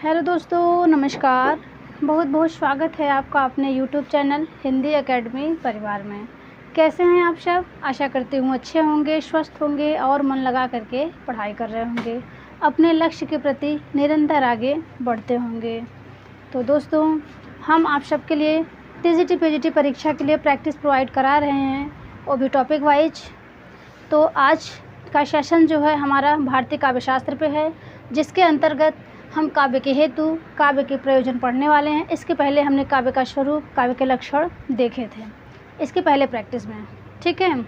Hello दोस्तों, नमस्कार। बहुत बहुत स्वागत है आपका अपने यूट्यूब चैनल हिंदी एकेडमी परिवार में। कैसे हैं आप सब? आशा करती हूँ अच्छे होंगे, स्वस्थ होंगे और मन लगा करके पढ़ाई कर रहे होंगे, अपने लक्ष्य के प्रति निरंतर आगे बढ़ते होंगे। तो दोस्तों, हम आप सबके लिए टीजीटी पीजीटी परीक्षा के लिए प्रैक्टिस प्रोवाइड करा रहे हैं, वो भी टॉपिक वाइज। तो आज का सेशन जो है हमारा भारतीय काव्य शास्त्र पे है, जिसके अंतर्गत हम काव्य के हेतु, काव्य के प्रयोजन पढ़ने वाले हैं। इसके पहले हमने काव्य का स्वरूप, काव्य के लक्षण देखे थे इसके पहले प्रैक्टिस में, ठीक है।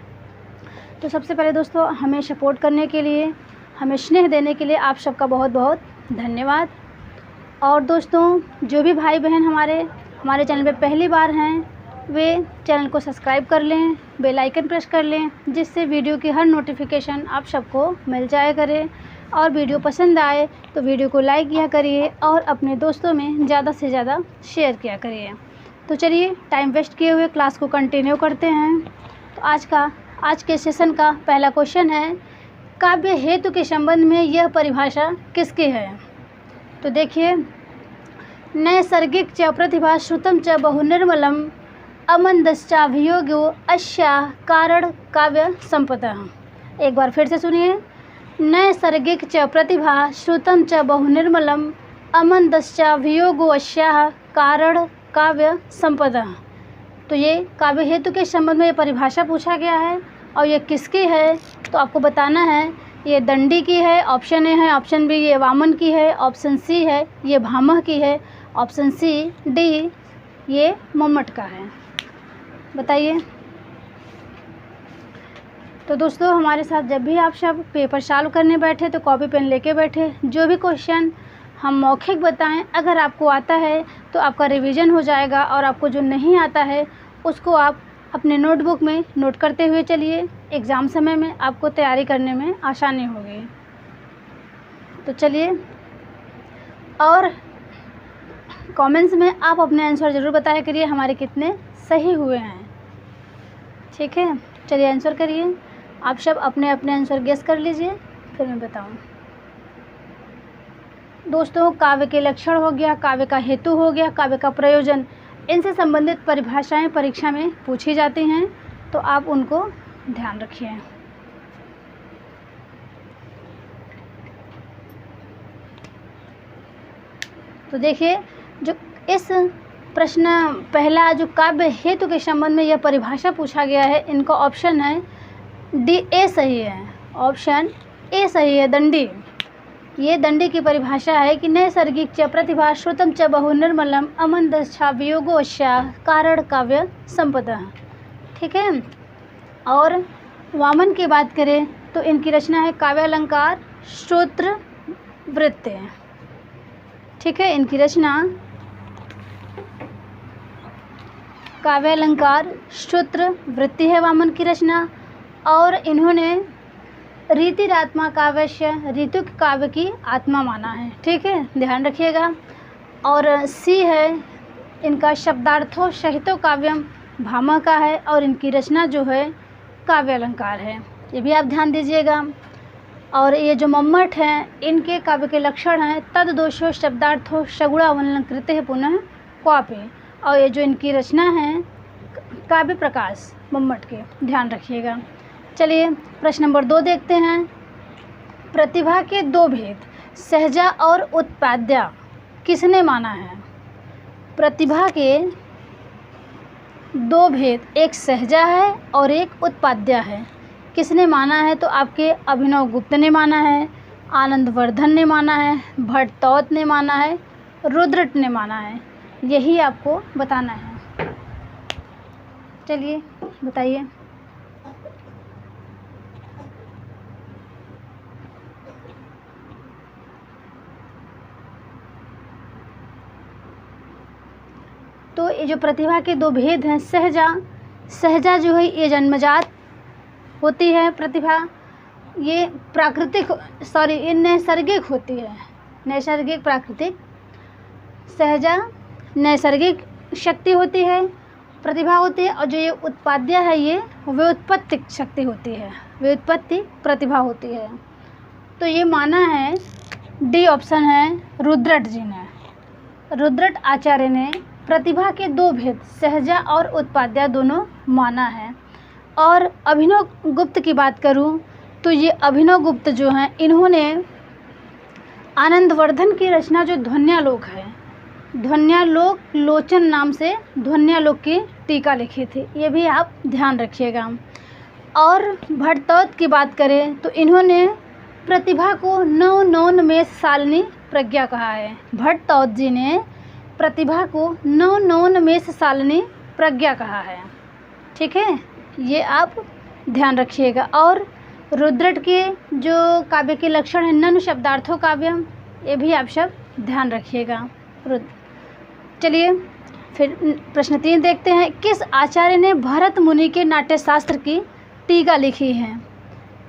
तो सबसे पहले दोस्तों, हमें सपोर्ट करने के लिए, हमें स्नेह देने के लिए आप सबका बहुत बहुत धन्यवाद। और दोस्तों, जो भी भाई बहन हमारे चैनल पे पहली बार हैं, वे चैनल को सब्सक्राइब कर लें, बेल आइकन प्रेस कर लें, जिससे वीडियो की हर नोटिफिकेशन आप सबको मिल जाया करे। और वीडियो पसंद आए तो वीडियो को लाइक किया करिए और अपने दोस्तों में ज़्यादा से ज़्यादा शेयर किया करिए। तो चलिए, टाइम वेस्ट किए हुए क्लास को कंटिन्यू करते हैं। तो आज के सेशन का पहला क्वेश्चन है, काव्य हेतु के संबंध में यह परिभाषा किसकी है? तो देखिए, नैसर्गिक च प्रतिभा श्रुतम च बहुनिर्मलम अमंदश्चाभियोगो अस्याः कारण काव्य संपदा। एक बार फिर से सुनिए, नैसर्गिक च प्रतिभा श्रुतम च बहुनिर्मलम अमंदश्चाभियोगो अस्याः कारण काव्य संपदा। तो ये काव्य हेतु के संबंध में ये परिभाषा पूछा गया है और ये किसकी है? तो आपको बताना है, ये दंडी की है, ऑप्शन ए है, ऑप्शन बी ये वामन की है, ऑप्शन सी है ये भामह की है, ऑप्शन सी डी ये मम्मट का है। बताइए। तो दोस्तों, हमारे साथ जब भी आप सब पेपर सॉल्व करने बैठे तो कॉपी पेन लेके बैठे। जो भी क्वेश्चन हम मौखिक बताएं, अगर आपको आता है तो आपका रिवीजन हो जाएगा, और आपको जो नहीं आता है उसको आप अपने नोटबुक में नोट करते हुए चलिए। एग्ज़ाम समय में आपको तैयारी करने में आसानी होगी। तो चलिए, और कमेंट्स में आप अपने आंसर ज़रूर बताया करिए हमारे कितने सही हुए हैं, ठीक है। चलिए आंसर करिए। आप सब अपने अपने आंसर गेस कर लीजिए, फिर मैं बताऊं। दोस्तों, काव्य के लक्षण हो गया, काव्य का हेतु हो गया, काव्य का प्रयोजन, इनसे संबंधित परिभाषाएं परीक्षा में पूछी जाती हैं, तो आप उनको ध्यान रखिए। तो देखिए, जो इस प्रश्न पहला जो काव्य हेतु के संबंध में यह परिभाषा पूछा गया है, इनका ऑप्शन है डी, ए सही है। ऑप्शन ए सही है, दंडी। ये दंडी की परिभाषा है कि नैसर्गिक च प्रतिभा श्रुतम च बहुनिर्मलम अमंदश्चाभियोगो अस्याः कारण काव्य संपदा, ठीक है। और वामन की बात करें तो इनकी रचना है काव्यालंकार स्तोत्र वृत्ति, ठीक है। इनकी रचना काव्यालंकार स्तोत्र वृत्ति है, वामन की रचना। और इन्होंने रीतिरात्मा काव्यस्य, ऋतु काव्य की आत्मा माना है, ठीक है, ध्यान रखिएगा। और सी है इनका शब्दार्थों सहितो काव्यम, भामह का है, और इनकी रचना जो है काव्यालंकार है, ये भी आप ध्यान दीजिएगा। और ये जो मम्मट हैं, इनके काव्य के लक्षण हैं तद दोषो शब्दार्थो सगुणावलंकृत है पुनः क्वापे। और ये जो इनकी रचना है काव्य प्रकाश मम्मट के, ध्यान रखिएगा। चलिए प्रश्न नंबर 2 देखते हैं। प्रतिभा के दो भेद, सहजा और उत्पाद्या, किसने माना है? प्रतिभा के दो भेद, एक सहजा है और एक उत्पाद्या है, किसने माना है? तो आपके अभिनव गुप्त ने माना है, आनंदवर्धन ने माना है, भट्टतौत ने माना है, रुद्रट ने माना है। यही आपको बताना है। चलिए बताइए। तो ये जो प्रतिभा के दो भेद हैं, सहजा जो है ये जन्मजात होती है प्रतिभा, ये ये नैसर्गिक होती है, नैसर्गिक प्राकृतिक। सहजा नैसर्गिक शक्ति होती है, प्रतिभा होती है। और जो ये उत्पाद्य है, ये व्युत्पत्तिक शक्ति होती है, व्युत्पत्ति प्रतिभा होती है। तो ये माना है डी ऑप्शन है रुद्रट जी ने, रुद्रट आचार्य ने प्रतिभा के दो भेद सहजा और उत्पाद्या दोनों माना है। और अभिनव गुप्त की बात करूं तो ये अभिनव गुप्त जो हैं इन्होंने आनंदवर्धन की रचना जो ध्वन्यालोक है, ध्वन्यालोक लोचन नाम से ध्वन्यालोक की टीका लिखी थी, ये भी आप ध्यान रखिएगा। और भट्टतौत की बात करें तो इन्होंने प्रतिभा को नौ नौन में सालनी प्रज्ञा कहा है। भट्टतौत जी ने प्रतिभा को नौ नौन में सालनी प्रज्ञा कहा है। ठीक है, ये आप ध्यान रखिएगा। और रुद्रट के जो काव्य के लक्षण हैं ननु शब्दार्थों काव्यम, ये भी आप सब ध्यान रखिएगा। चलिए फिर प्रश्न 3 देखते हैं। किस आचार्य ने भरत मुनि के नाट्यशास्त्र की टीका लिखी है?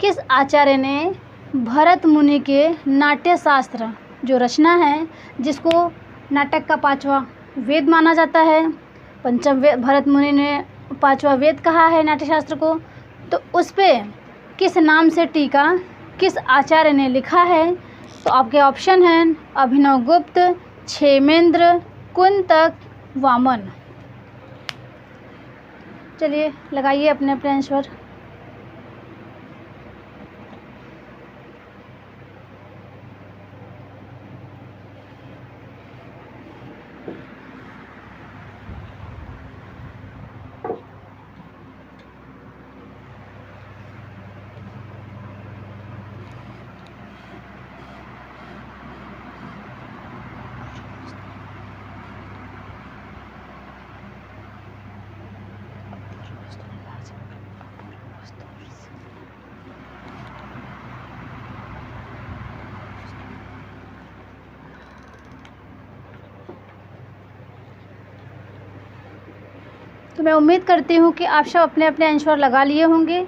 किस आचार्य ने भरत मुनि के नाट्यशास्त्र जो रचना है, जिसको नाटक का 5वां वेद माना जाता है, पंचम वेद, भरत मुनि ने 5वां वेद कहा है नाट्यशास्त्र को, तो उस पे किस नाम से टीका किस आचार्य ने लिखा है? तो आपके ऑप्शन हैं अभिनव गुप्त, क्षेमेंद्र, कुंतक, वामन। चलिए लगाइए अपने अपने आंसर। तो मैं उम्मीद करती हूँ कि आप सब अपने अपने आंसर लगा लिए होंगे।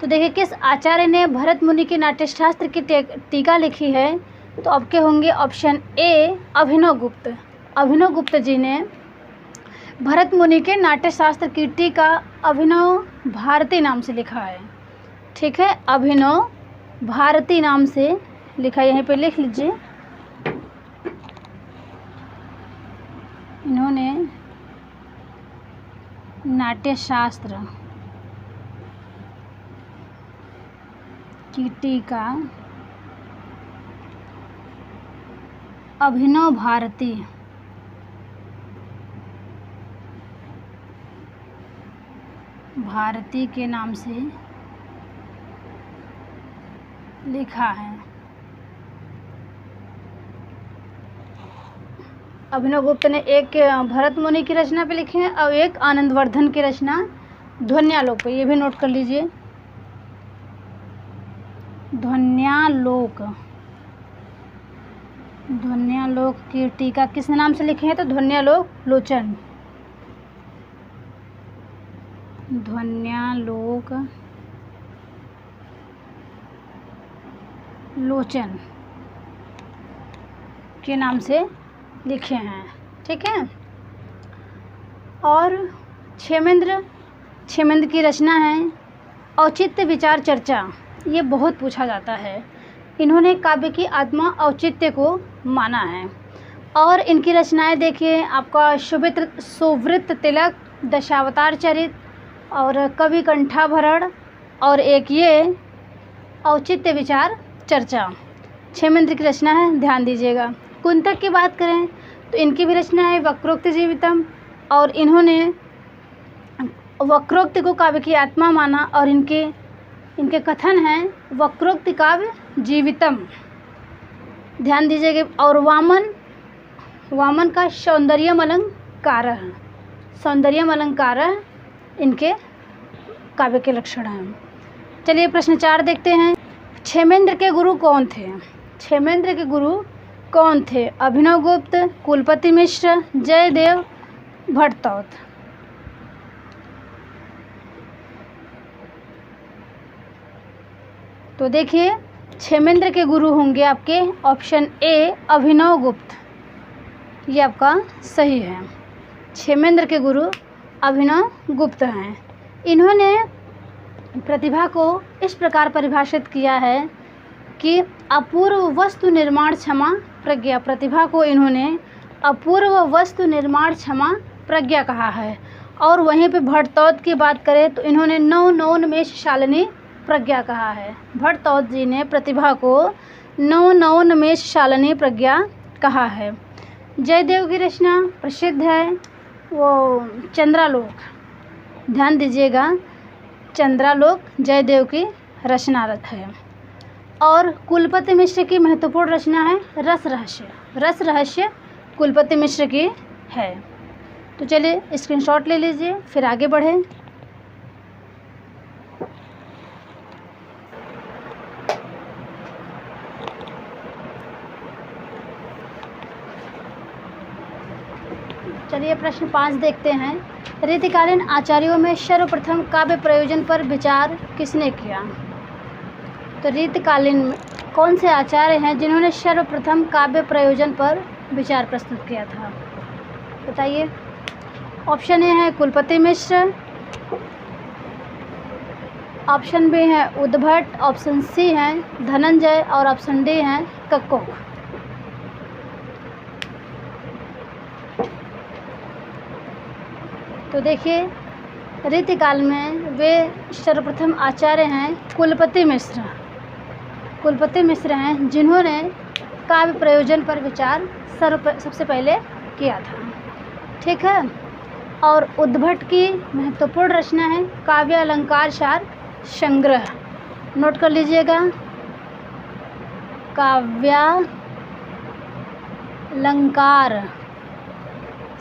तो देखिए, किस आचार्य ने भरत मुनि के नाट्यशास्त्र की टीका लिखी है? तो आपके होंगे ऑप्शन ए अभिनव गुप्त। अभिनव गुप्त जी ने भरत मुनि के नाट्यशास्त्र की टीका अभिनव भारती नाम से लिखा है। ठीक है, अभिनव भारती नाम से लिखा, यहीं पे लिख लीजिए। इन्होंने नाट्यशास्त्र की टीका अभिनव भारती के नाम से लिखा है। अभिनव गुप्त ने एक भरत मुनि की रचना पे लिखे हैं और एक आनंदवर्धन की रचना ध्वन्यालोक पे, ये भी नोट कर लीजिए। ध्वन्यालोक की टीका किस नाम से लिखे हैं? तो ध्वन्यालोक लोचन। ध्वन्यालोक लोचन के नाम से लिखे हैं। ठीक है, और क्षेमेंद्र की रचना है औचित्य विचार चर्चा, ये बहुत पूछा जाता है। इन्होंने काव्य की आत्मा औचित्य को माना है। और इनकी रचनाएं देखिए, आपका सुवृत्त तिलक, दशावतार चरित और कवि कंठाभरण, और एक ये औचित्य विचार चर्चा क्षेमेंद्र की रचना है, ध्यान दीजिएगा। कुंतक की बात करें तो इनकी भी रचना है वक्रोक्त जीवितम, और इन्होंने वक्रोक्त को काव्य की आत्मा माना, और इनके कथन हैं वक्रोक्त काव्य जीवितम, ध्यान दीजिएगा। और वामन का सौंदर्यम अलंकार इनके काव्य के लक्षण हैं। चलिए प्रश्न 4 देखते हैं। क्षेमेंद्र के गुरु कौन थे? क्षेमेंद्र के गुरु कौन थे? अभिनव गुप्त, कुलपति मिश्र, जयदेव, भट्टतौत। तो देखिए, क्षेमेंद्र के गुरु होंगे आपके ऑप्शन ए अभिनव गुप्त, ये आपका सही है। क्षेमेंद्र के गुरु अभिनव गुप्त हैं। इन्होंने प्रतिभा को इस प्रकार परिभाषित किया है कि अपूर्व वस्तु निर्माण क्षमा प्रज्ञा। प्रतिभा को इन्होंने अपूर्व वस्तु निर्माण क्षमा प्रज्ञा कहा है। और वहीं पे भट्टतौद की बात करें तो इन्होंने नवोन्मेष शालिनी प्रज्ञा कहा है। भट्टतौद जी ने प्रतिभा को नवोन्मेष शालिनी प्रज्ञा कहा है। जयदेव की रचना प्रसिद्ध है वो चंद्रालोक, ध्यान दीजिएगा, चंद्रालोक जयदेव की रचना है। और कुलपति मिश्र की महत्वपूर्ण रचना है रस रहस्य। रस रहस्य कुलपति मिश्र की है। तो चलिए स्क्रीनशॉट ले लीजिए, फिर आगे बढ़ें। चलिए प्रश्न 5 देखते हैं। रीतिकालीन आचार्यों में सर्वप्रथम काव्य प्रयोजन पर विचार किसने किया? तो रीतिकालीन में कौन से आचार्य हैं जिन्होंने सर्वप्रथम काव्य प्रयोजन पर विचार प्रस्तुत किया था? बताइए। ऑप्शन ए है कुलपति मिश्र, ऑप्शन बी है उद्भट, ऑप्शन सी है धनंजय और ऑप्शन डी है कक्कोक। तो देखिए रीतिकाल में वे सर्वप्रथम आचार्य हैं कुलपति मिश्र। कुलपति मिश्र हैं जिन्होंने काव्य प्रयोजन पर विचार सबसे पहले किया था। ठीक है। और उद्भट की महत्वपूर्ण रचना है काव्य अलंकार सार संग्रह। नोट कर लीजिएगा, काव्यालंकार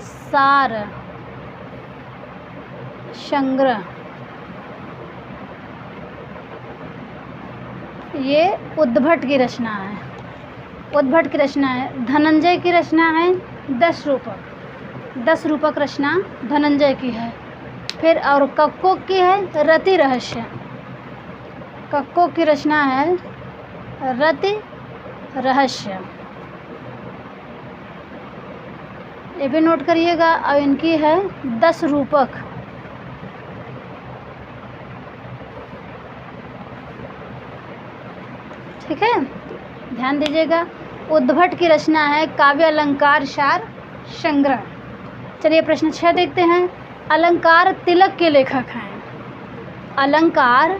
सार संग्रह, ये उद्भट की रचना है। उद्भट की रचना है। धनंजय की रचना है 10 रूपक। 10 रूपक रचना धनंजय की है। फिर और कक्कोक की है रति रहस्य। कक्कोक की रचना है रति रहस्य, ये भी नोट करिएगा। और इनकी है 10 रूपक। ठीक है, ध्यान दीजिएगा। उद्भट की रचना है काव्य अलंकार सार संग्रह। चलिए प्रश्न 6 देखते हैं। अलंकार तिलक के लेखक हैं। अलंकार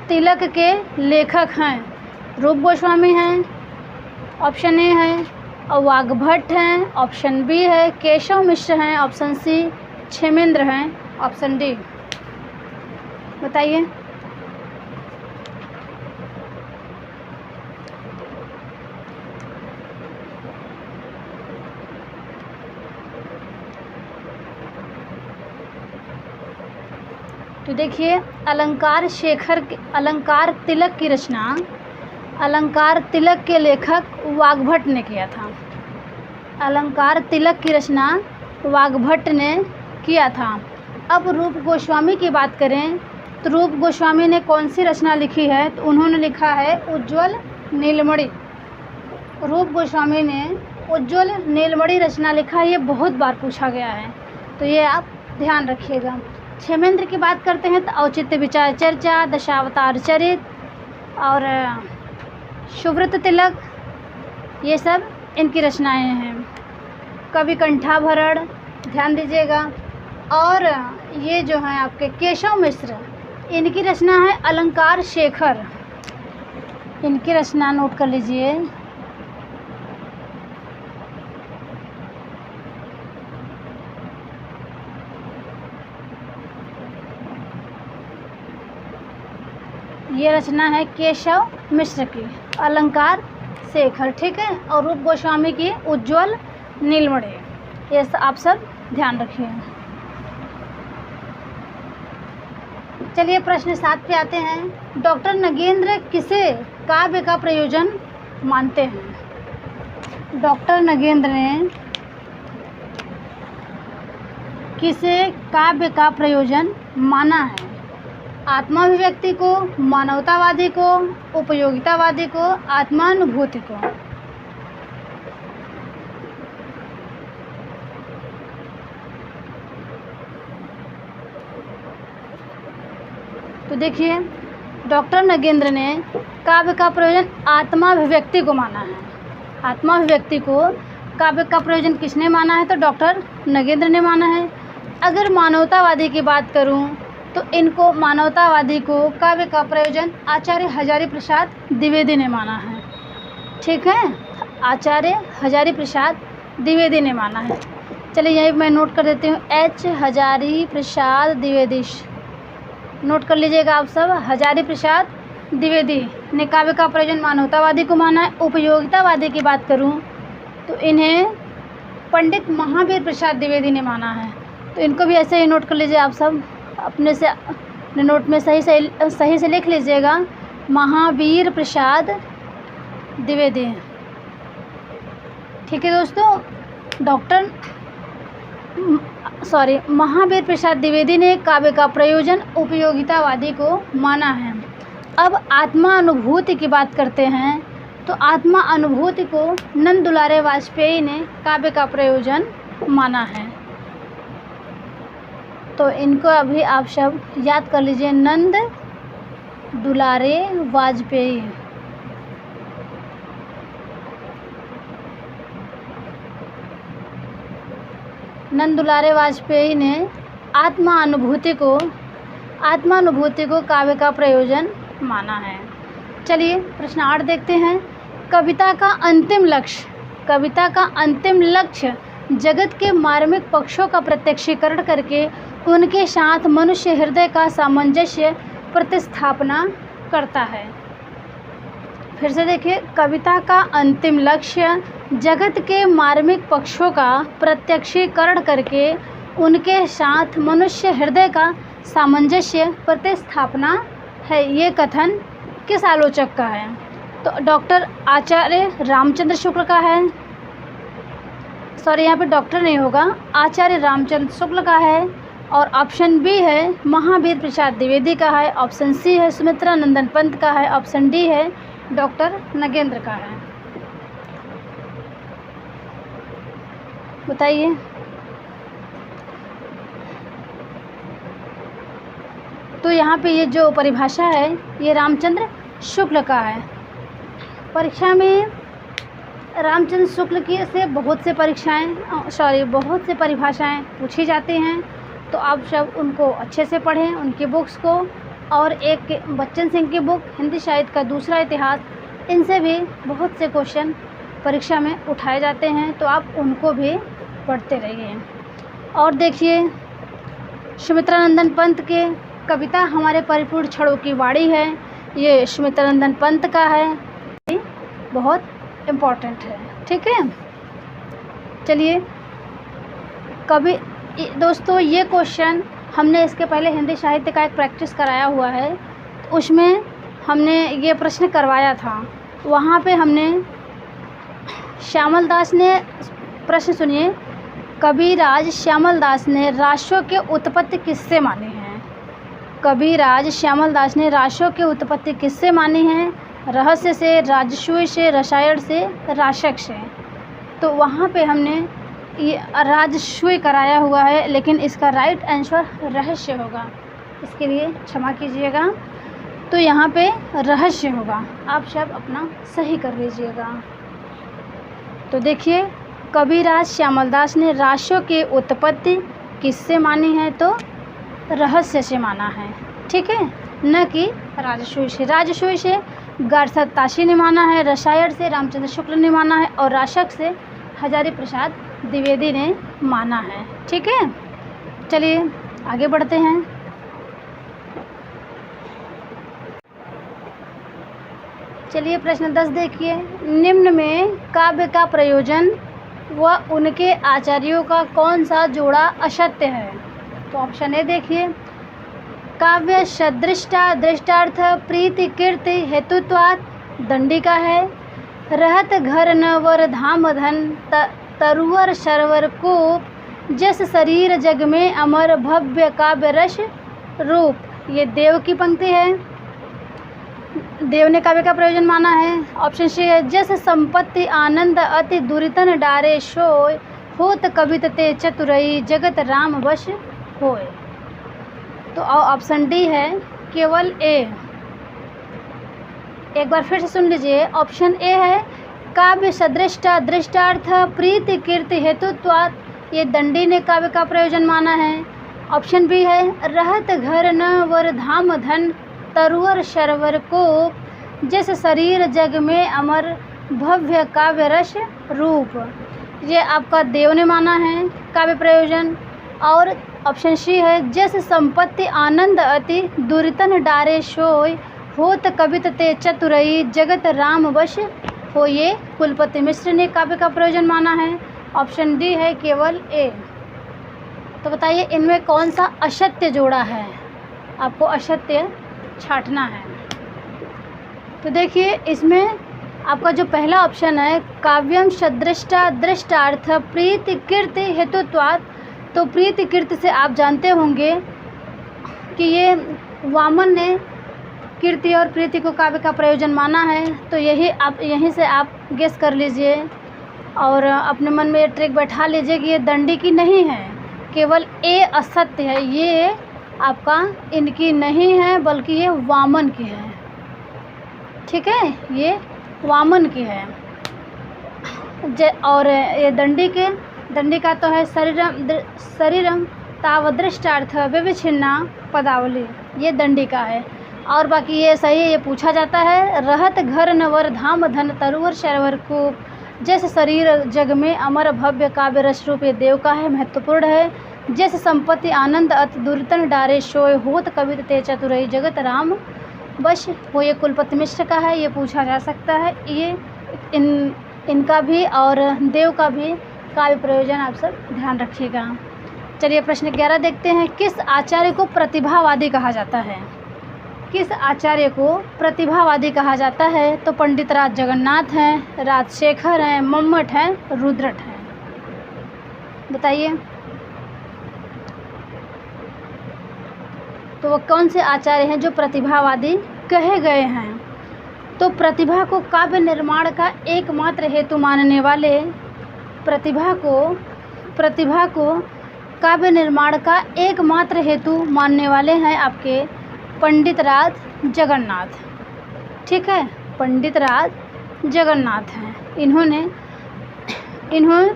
तिलक के लेखक हैं। रूप गोस्वामी हैं, ऑप्शन ए है, और वाग्भट हैं, ऑप्शन बी है, केशव मिश्र हैं, ऑप्शन सी क्षेमेंद्र हैं, ऑप्शन डी। बताइए। तो देखिए अलंकार तिलक की रचना अलंकार तिलक के लेखक वाग्भट ने किया था। अलंकार तिलक की रचना वाग्भट ने किया था। अब रूप गोस्वामी की बात करें तो रूप गोस्वामी ने कौन सी रचना लिखी है? तो उन्होंने लिखा है उज्ज्वल नीलमणि। रूप गोस्वामी ने उज्ज्वल नीलमणि रचना लिखा है। ये बहुत बार पूछा गया है, तो ये आप ध्यान रखिएगा। क्षेमेंद्र की बात करते हैं तो औचित्य विचार चर्चा, दशावतार चरित और सुव्रत तिलक, ये सब इनकी रचनाएं हैं। कवि कंठाभरण, ध्यान दीजिएगा। और ये जो है आपके केशव मिश्र, इनकी रचना है अलंकार शेखर। इनकी रचना नोट कर लीजिए। ये रचना है केशव मिश्र की अलंकार शेखर। ठीक है। और रूप गोस्वामी की उज्ज्वल नीलमणि। ये आप सब ध्यान रखिए। चलिए प्रश्न 7 पे आते हैं। डॉक्टर नगेंद्र किसे काव्य का प्रयोजन मानते हैं? डॉक्टर नगेंद्र ने किसे काव्य का प्रयोजन माना है? आत्माभिव्यक्ति को, मानवतावादी को, उपयोगितावादी को, आत्मानुभूति को। तो देखिए डॉक्टर नगेंद्र ने काव्य का प्रयोजन आत्माभिव्यक्ति को माना है। आत्माभिव्यक्ति को काव्य का प्रयोजन किसने माना है? तो डॉक्टर नगेंद्र ने माना है। अगर मानवतावादी की बात करूं तो इनको मानवतावादी को काव्य का प्रयोजन आचार्य हजारी प्रसाद द्विवेदी ने माना है। ठीक है, आचार्य हजारी प्रसाद द्विवेदी ने माना है। चलिए यहीं मैं नोट कर देती हूँ, एच हजारी प्रसाद द्विवेदी। नोट कर लीजिएगा आप सब, हजारी प्रसाद द्विवेदी ने काव्य का प्रयोजन मानवतावादी को माना है। उपयोगितावादी की बात करूं तो इन्हें पंडित महावीर प्रसाद द्विवेदी ने माना है। तो इनको भी ऐसे ही नोट कर लीजिए आप सब, अपने से अपने नोट में सही से लिख लीजिएगा, महावीर प्रसाद द्विवेदी। ठीक है दोस्तों, महावीर प्रसाद द्विवेदी ने काव्य का प्रयोजन उपयोगितावादी को माना है। अब आत्मा अनुभूति की बात करते हैं तो आत्मा अनुभूति को नंद दुलारे वाजपेयी ने काव्य का प्रयोजन माना है। तो इनको अभी आप सब याद कर लीजिए, नंद दुलारे वाजपेयी। नंद दुलारे वाजपेयी ने आत्मानुभूति को काव्य का प्रयोजन माना है। चलिए प्रश्न 8 देखते हैं। कविता का अंतिम लक्ष्य जगत के मार्मिक पक्षों का प्रत्यक्षीकरण करके उनके साथ मनुष्य हृदय का सामंजस्य प्रतिस्थापना करता है। फिर से देखिए, कविता का अंतिम लक्ष्य जगत के मार्मिक पक्षों का प्रत्यक्षीकरण करके उनके साथ मनुष्य हृदय का सामंजस्य प्रतिस्थापना है। ये कथन किस आलोचक का है? तो डॉक्टर आचार्य रामचंद्र शुक्ल का है। सॉरी, यहाँ पे डॉक्टर नहीं होगा, आचार्य रामचंद्र शुक्ल का है। और ऑप्शन बी है महावीर प्रसाद द्विवेदी का है। ऑप्शन सी है सुमित्रा नंदन पंत का है। ऑप्शन डी है डॉक्टर नगेंद्र का है। बताइए। तो यहाँ पे ये जो परिभाषा है ये रामचंद्र शुक्ल का है। परीक्षा में रामचंद्र शुक्ल की से बहुत से परिभाषाएं पूछी जाती हैं। तो आप सब उनको अच्छे से पढ़ें, उनकी बुक्स को, और एक बच्चन सिंह की बुक हिंदी साहित्य का दूसरा इतिहास, इनसे भी बहुत से क्वेश्चन परीक्षा में उठाए जाते हैं। तो आप उनको भी पढ़ते रहिए। और देखिए, सुमित्रा नंदन पंत के कविता हमारे परिपूर्ण क्षणों की वाणी है, ये सुमित्रा नंदन पंत का है, बहुत इम्पोर्टेंट है। ठीक है, चलिए दोस्तों ये क्वेश्चन हमने इसके पहले हिंदी साहित्य का एक प्रैक्टिस कराया हुआ है, तो उसमें हमने ये प्रश्न करवाया था। वहाँ पे हमने श्यामल दास ने, प्रश्न सुनिए, कविराज श्यामल दास ने राशों के उत्पत्ति किससे मानी है? कविराज श्यामल दास ने राशों की उत्पत्ति किससे मानी है? रहस्य से, राजसूय से, रसायन से, राशक से। तो वहाँ पे हमने ये राजसूय कराया हुआ है, लेकिन इसका राइट आंसर रहस्य होगा, इसके लिए क्षमा कीजिएगा। तो यहाँ पे रहस्य होगा, आप सब अपना सही कर लीजिएगा। तो देखिए, कविराज श्यामल दास ने राशों की उत्पत्ति किससे मानी है? तो रहस्य से माना है। ठीक है, न कि राजसूय से। राजसूय से गारसत ताशी ने माना है, रसायन से रामचंद्र शुक्ल ने माना है, और राशक से हजारी प्रसाद द्विवेदी ने माना है। ठीक है, चलिए आगे बढ़ते हैं। चलिए प्रश्न 10 देखिए। निम्न में काव्य का प्रयोजन व उनके आचार्यों का कौन सा जोड़ा असत्य है? तो ऑप्शन ए देखिए, काव्य सदृष्टा दृष्टार्थ प्रीति कीर्ति हेतुत्वात् दंडिका है। रहत घर न वर धाम धन तरुवर सरवर कोप जस शरीर जग में अमर भव्य काव्य रस रूप। ये देव की पंक्ति है, देव ने काव्य का प्रयोजन माना है। ऑप्शन सी है, जस संपत्ति आनंद अति दुरितन डारे सोय होत कवित ते चतुरई जगत राम वश होय। तो ऑप्शन डी है केवल ए। एक बार फिर से सुन लीजिए, ऑप्शन ए है काव्य सदृष्ट दृष्टार्थ प्रीति कीर्ति हेतुत्वात् ये दंडी ने काव्य का प्रयोजन माना है। ऑप्शन बी है रहत घर न वर धाम धन तरुवर शरवर को जिस शरीर जग में अमर भव्य काव्य रस रूप, ये आपका देव ने माना है काव्य प्रयोजन। और ऑप्शन सी है जिस संपत्ति आनंद अति दुर्तन डारे सोय होत कवित ते चतुरई जगत राम वश हो, ये कुलपति मिश्र ने काव्य का प्रयोजन माना है। ऑप्शन डी है केवल ए। तो बताइए इनमें कौन सा असत्य जोड़ा है, आपको असत्य छांटना है। तो देखिए इसमें आपका जो पहला ऑप्शन है काव्यम सदृष्टा दृष्टार्थ प्रीति कीर्ति हेतुत्वात्, तो प्रीति कीर्ति से आप जानते होंगे कि ये वामन ने कीर्ति और प्रीति को काव्य का प्रयोजन माना है। तो यहीं से आप गेस कर लीजिए और अपने मन में ये ट्रिक बैठा लीजिए कि ये दंडी की नहीं है, केवल ए असत्य है, ये आपका इनकी नहीं है बल्कि ये वामन की है। ठीक है, ये वामन की है। और ये दंडी का तो है शरीरम तावदृष्टार्थ विविच्छिन्ना पदावली, ये दंडी का है। और बाकी ये सही है, ये पूछा जाता है रहत घर नवर धाम धन तरुवर शरवर को जैसे शरीर जग में अमर भव्य काव्य रस रूप, ये देव का है, महत्वपूर्ण है। जैसे संपत्ति आनंद अति दुर्तन डारे शोय होत कवित ते चतुरई जगत राम बश हो, ये कुलपति मिश्र का है, ये पूछा जा सकता है। ये इनका भी और देव का भी काव्य प्रयोजन आप सब ध्यान रखिएगा। चलिए प्रश्न 11 देखते हैं। किस आचार्य को प्रतिभावादी कहा जाता है? किस आचार्य को प्रतिभावादी कहा जाता है? तो पंडित राज जगन्नाथ हैं, राजशेखर हैं, मम्मट हैं, रुद्रट हैं। बताइए तो वो कौन से आचार्य हैं जो प्रतिभावादी कहे गए हैं? तो प्रतिभा को काव्य निर्माण का एकमात्र हेतु मानने वाले, प्रतिभा को काव्य निर्माण का एकमात्र हेतु मानने वाले हैं आपके पंडित राज जगन्नाथ। ठीक है, पंडित राज जगन्नाथ हैं। इन्होंने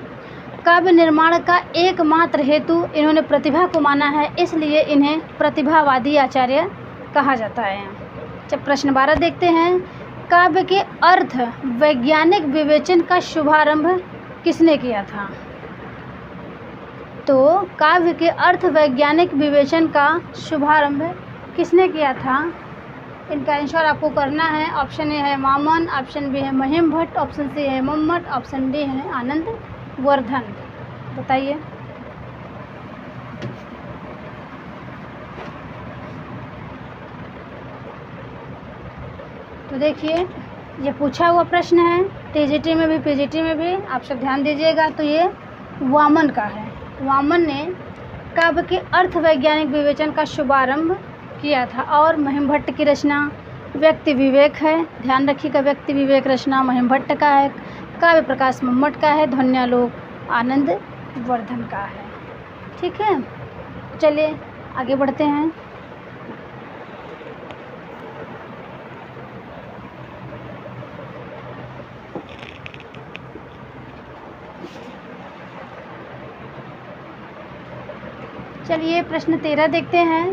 काव्य निर्माण का एकमात्र हेतु इन्होंने प्रतिभा को माना है, इसलिए इन्हें प्रतिभावादी आचार्य कहा जाता है। जब प्रश्न 12 देखते हैं। काव्य के अर्थ वैज्ञानिक विवेचन का शुभारंभ किसने किया था? तो काव्य के अर्थ वैज्ञानिक विवेचन का शुभारंभ किसने किया था? इनका आंसर आपको करना है। ऑप्शन ए है वामन, ऑप्शन बी है महिम भट्ट, ऑप्शन सी है मम्मट, ऑप्शन डी है आनंद वर्धन। बताइए। तो देखिए ये पूछा हुआ प्रश्न है, टीजीटी में भी पीजीटी में भी, आप सब ध्यान दीजिएगा। तो ये वामन का है। वामन ने काव्य के अर्थ वैज्ञानिक विवेचन का शुभारंभ किया था। और महिम भट्ट की रचना व्यक्ति विवेक है, ध्यान रखिएगा, व्यक्ति विवेक रचना महिम भट्ट का है। काव्य प्रकाश मम्मट का है, ध्वन्यालोक आनंद वर्धन का है। ठीक है, चलिए आगे बढ़ते हैं। चलिए प्रश्न 13 देखते हैं।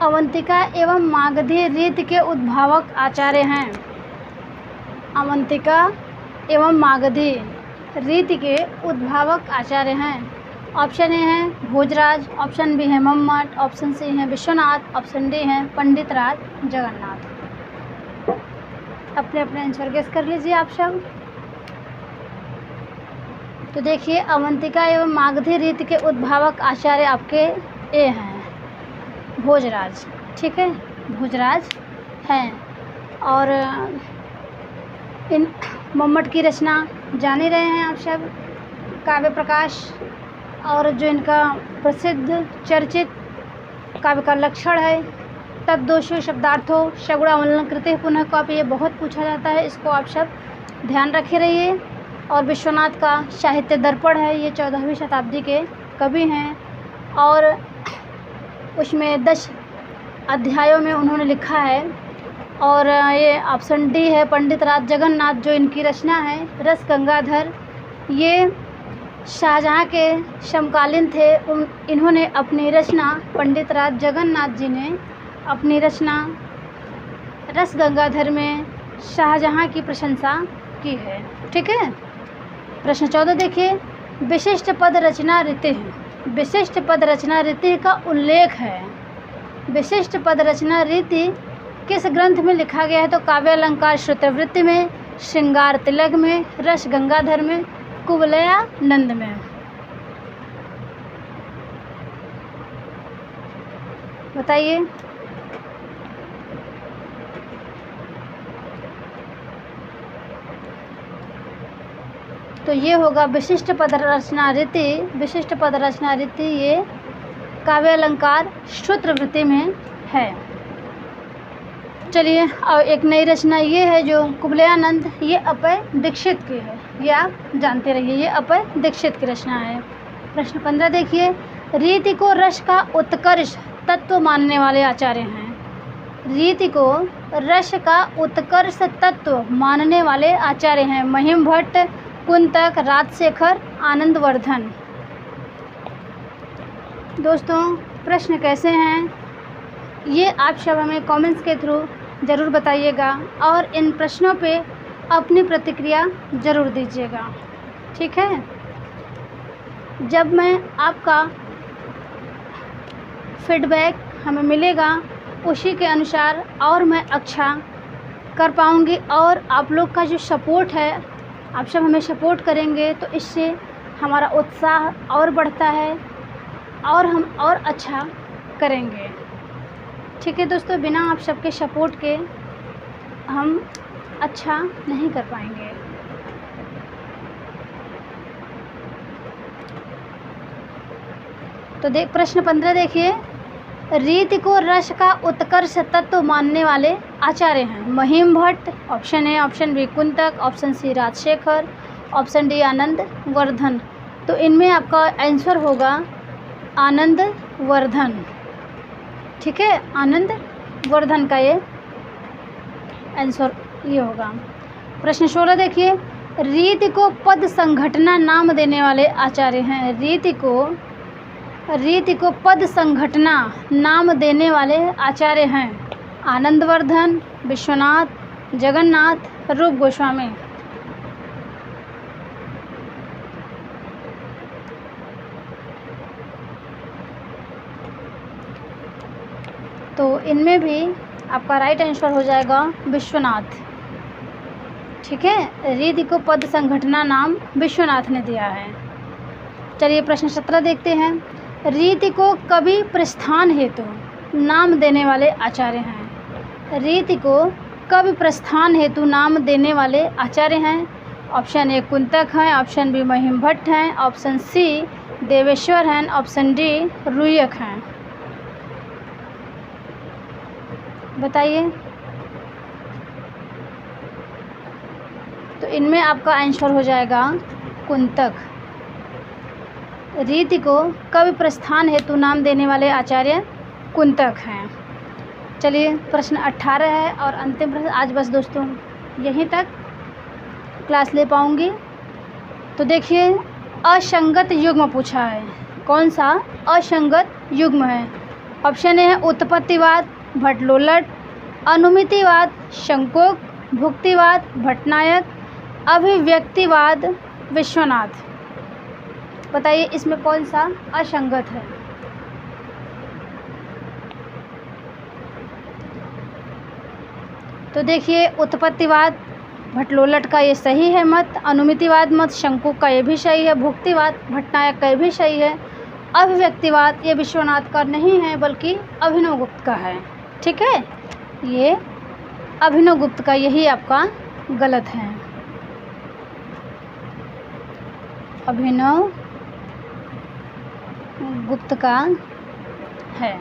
अवंतिका एवं मागधी रीति के उद्भावक आचार्य हैं। अवंतिका एवं मागधी रीति के उद्भावक आचार्य हैं। ऑप्शन ए है भोजराज, ऑप्शन बी है मम्मट, ऑप्शन सी है विश्वनाथ, ऑप्शन डी है पंडित राज जगन्नाथ। अपने अपने आंसर गेस कर लीजिए आप सब। तो देखिए अवंतिका एवं मागधी रीति के उद्भावक आचार्य आपके ए हैं भोजराज। ठीक है, भोजराज हैं। और इन मम्मट की रचना जान ही रहे हैं आप सब, काव्य प्रकाश। और जो इनका प्रसिद्ध चर्चित काव्य का लक्षण है तद्दोषो शब्दार्थो सगुणावलन कृते पुनः काव्य, ये बहुत पूछा जाता है, इसको आप सब ध्यान रखे रहिए। और विश्वनाथ का साहित्य दर्पण है, ये 14वीं शताब्दी के कवि हैं। और उसमें 10 अध्यायों में उन्होंने लिखा है और ये ऑप्शन डी है पंडित राज जगन्नाथ, जो इनकी रचना है रस गंगाधर। ये शाहजहाँ के समकालीन थे। इन्होंने अपनी रचना, पंडित राज जगन्नाथ जी ने अपनी रचना रस गंगाधर में शाहजहाँ की प्रशंसा की है। ठीक है। प्रश्न 14 देखिए, विशिष्ट पद रचना रीति। विशिष्ट पद रचना रीति का उल्लेख है। विशिष्ट पद रचना रीति किस ग्रंथ में लिखा गया है? तो काव्य अलंकार श्रुतवृत्ति में, श्रृंगार तिलक में, रस गंगाधर में, कुवलयानंद में। बताइए। तो ये होगा विशिष्ट पद रचना रीति। विशिष्ट पद रचना रीति ये काव्य अलंकार श्रुतवृत्ति में है। चलिए, और एक नई रचना ये है जो कुवलयानंद, ये अभय दीक्षित की है। ये आप जानते रहिए, ये अभय दीक्षित की रचना है। प्रश्न 15 देखिए, रीति को रस का उत्कर्ष तत्व मानने वाले आचार्य हैं। रीति को रस का उत्कर्ष तत्व मानने वाले आचार्य हैं। महिम भट्ट, कुंतक, राजशेखर, आनंदवर्धन। दोस्तों, प्रश्न कैसे हैं ये आप सब हमें कमेंट्स के थ्रू ज़रूर बताइएगा और इन प्रश्नों पे अपनी प्रतिक्रिया ज़रूर दीजिएगा। ठीक है। जब मैं आपका फीडबैक हमें मिलेगा उसी के अनुसार और मैं अच्छा कर पाऊँगी, और आप लोग का जो सपोर्ट है, आप सब हमें सपोर्ट करेंगे तो इससे हमारा उत्साह और बढ़ता है और हम और अच्छा करेंगे। ठीक है दोस्तों, बिना आप सबके सपोर्ट के हम अच्छा नहीं कर पाएंगे। तो प्रश्न 15 देखिए, रीति को रस का उत्कर्ष तत्व मानने वाले आचार्य हैं। Mahim Bhatt, option A, option B Kuntak, option C Rajshekhar, option D Anandvardhan. तो इनमें आपका आंसर होगा आनंदवर्धन। ठीक है, आनंदवर्धन का ये आंसर ये होगा। प्रश्न 16 देखिए, रीति को पद संघटना नाम देने वाले आचार्य हैं। रीति को पद संघटना नाम देने वाले आचार्य हैं। आनंदवर्धन, विश्वनाथ, जगन्नाथ, रूप गोस्वामी। तो इनमें भी आपका राइट आंसर हो जाएगा विश्वनाथ। ठीक है, रीति को पद संघटना नाम विश्वनाथ ने दिया है। चलिए प्रश्न 17 देखते हैं। रीति को कवि प्रस्थान हेतु नाम देने वाले आचार्य हैं। रीति को कवि प्रस्थान हेतु नाम देने वाले आचार्य हैं। ऑप्शन ए कुंतक हैं, ऑप्शन बी महिम भट्ट हैं, ऑप्शन सी देवेश्वर हैं, ऑप्शन डी रुयक हैं। बताइए। तो इनमें आपका आंसर हो जाएगा कुंतक। रीति को कवि प्रस्थान हेतु नाम देने वाले आचार्य कुंतक हैं। चलिए प्रश्न 18 है और अंतिम प्रश्न आज बस दोस्तों यहीं तक क्लास ले पाऊँगी। तो देखिए, असंगत युग्म पूछा है। कौन सा असंगत युग्म है? ऑप्शन ए है उत्पत्तिवाद भट्टलोलट, अनुमितिवाद शंकोक, भुक्तिवाद भट्टनायक, अभिव्यक्तिवाद विश्वनाथ। बताइए इसमें कौन सा असंगत है? तो देखिए, उत्पत्तिवाद भट्टलोलट का ये सही है मत, अनुमितिवाद मत शंकुक का ये भी सही है, भुक्तिवाद भट्टनायक का ये भी सही है, अभिव्यक्तिवाद ये विश्वनाथ का नहीं है बल्कि अभिनवगुप्त का है। ठीक है, ये अभिनवगुप्त का यही आपका गलत है। अभिनव गुप्त का है।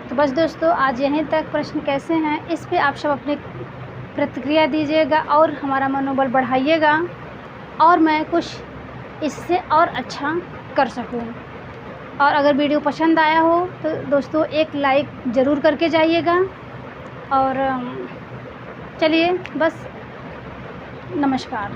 तो बस दोस्तों आज यहीं तक। प्रश्न कैसे हैं इस पे आप सब अपनी प्रतिक्रिया दीजिएगा और हमारा मनोबल बढ़ाइएगा और मैं कुछ इससे और अच्छा कर सकूं। और अगर वीडियो पसंद आया हो तो दोस्तों एक लाइक ज़रूर करके जाइएगा। और चलिए बस, नमस्कार।